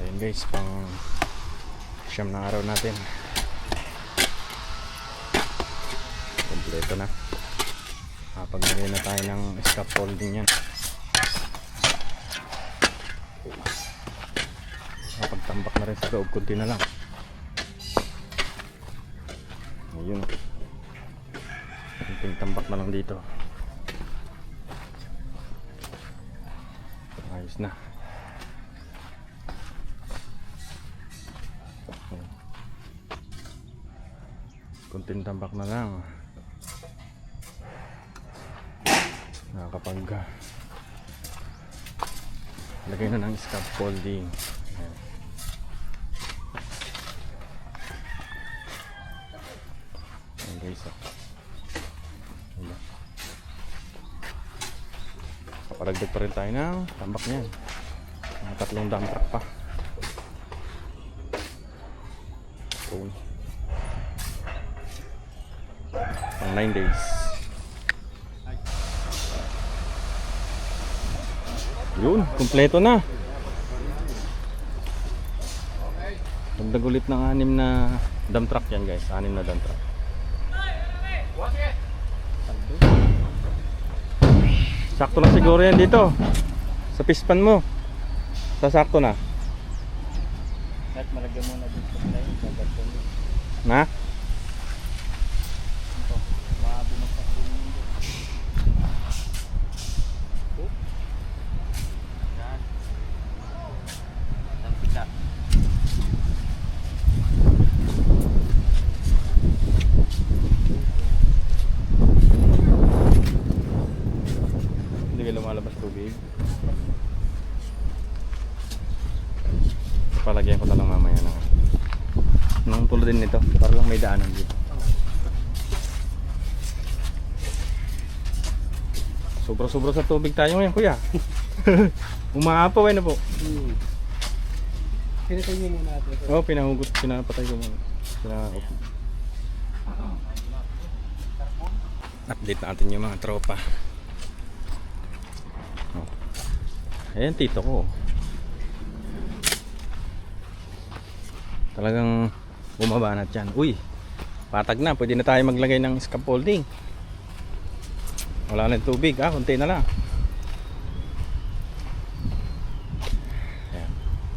Ayun guys, pang siyam na araw natin. Kompleto na. Pag-lagay na tayo ng scaffolding yan. Pagtambak na rin sa loob, kunti na lang. Ayun. Kunting tambak na lang dito. Ayos na. Kunting tambak na lang. Nakakapag lagay na ng scaffolding. Ayan. Ayan guys, ayan. Kaparagdag pa rin tayo ng tambak niyan. Mga 3 dump truck pa. Pang 9 days. Yun, kumpleto na. Dagdag ulit ng 6 na dump truck yan guys. 6 na dump truck. Sakto na siguro yan dito. Sa pispan mo. Sasakto na. At malagyan mo na din sa play. Na? Ito, mabumagsak din yun. Yan. Nampika. Hindi ka lumalabas tubig. Palagyan ko na lang mamaya na. Nung tulad din nito, para lang may daanan dito. Sobra-sobra sa tubig tayo ngayon, kuya. Umaapaw na po. Pinatay mo muna natin. Oo, pinahugot, pinapatay ko muna. Update natin yung mga tropa. Oh. Ayan, tito ko. Talagang bumaba na dyan. Uy, patag na. Pwede na tayo maglagay ng scaffolding. Wala na yung tubig. Kunti na lang. Ayan.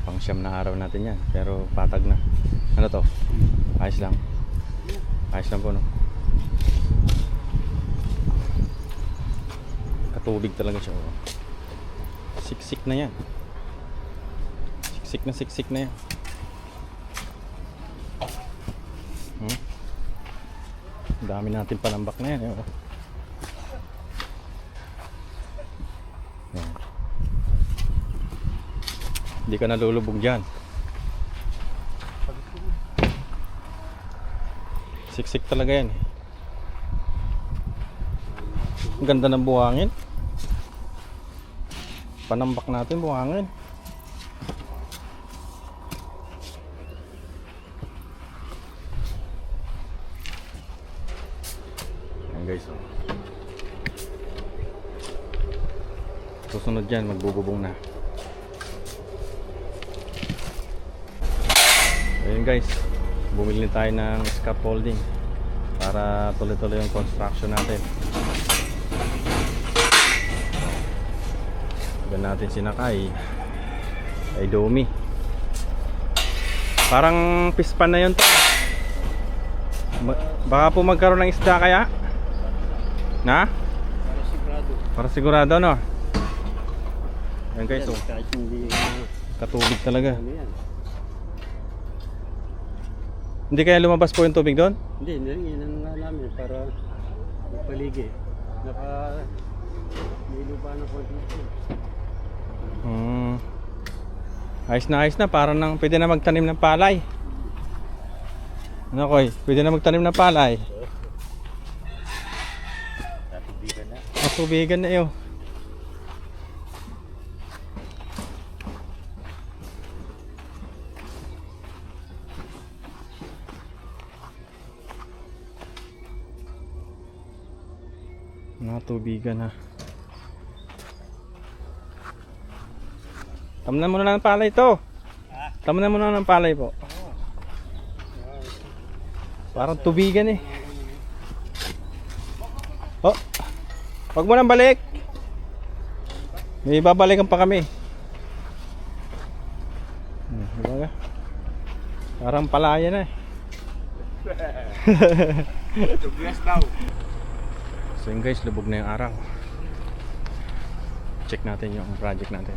Pang 9 na araw natin yan. Pero patag na. Ano to? Ayos lang. Ayos lang po, no? Katubig talaga siya. Siksik na yan. Siksik na yan. Ang dami natin panambak na yan. Yan. Hindi ka nalulubog dyan. Siksik talaga yan. Ang ganda ng buhangin. Panambak natin buhangin. Guys, susunod dyan magbububong na. Ayun guys, bumili tayo ng scaffolding para tuloy-tuloy yung construction natin. Doon natin sinakay ay Domi. Parang pispan na yun to. Baka po magkaroon ng isda kaya? Na? Para sigurado. Para sigurado, no? Ayan guys, oh. Kahit hindi Katubig talaga. ano yan. Hindi kaya lumabas po yung tubig doon? Hindi, yun nga namin para magpaligi. May lupa na po dito. Ayos na, parang nang pwede na magtanim ng palay. Ano koy? Pwede na magtanim ng palay. Tatubigan na. Matubigan na yun. Natubigan na. Tamnan mo na ng palay ito. Tama na muna ng palay po. Parang tubigan eh. Oh, wag mo nang balik. May babalikan pa kami. Diba? Parang palaya na eh. Tuglas daw. So yun guys, lubog na yung araw. Check natin yung project natin.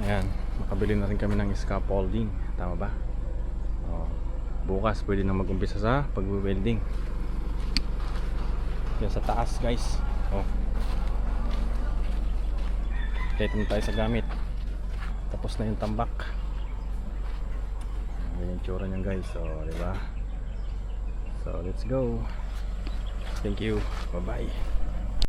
Ayan, makabili na rin kami ng scaffolding. Tama ba? Oh, bukas pwede na mag-umpisa sa pag-welding. Yan sa taas guys. Oh. Item tayo sa gamit. Tapos na yung tambak. Ayan yung tsura niyan guys. So, diba? So, let's go. Thank you. Bye-bye.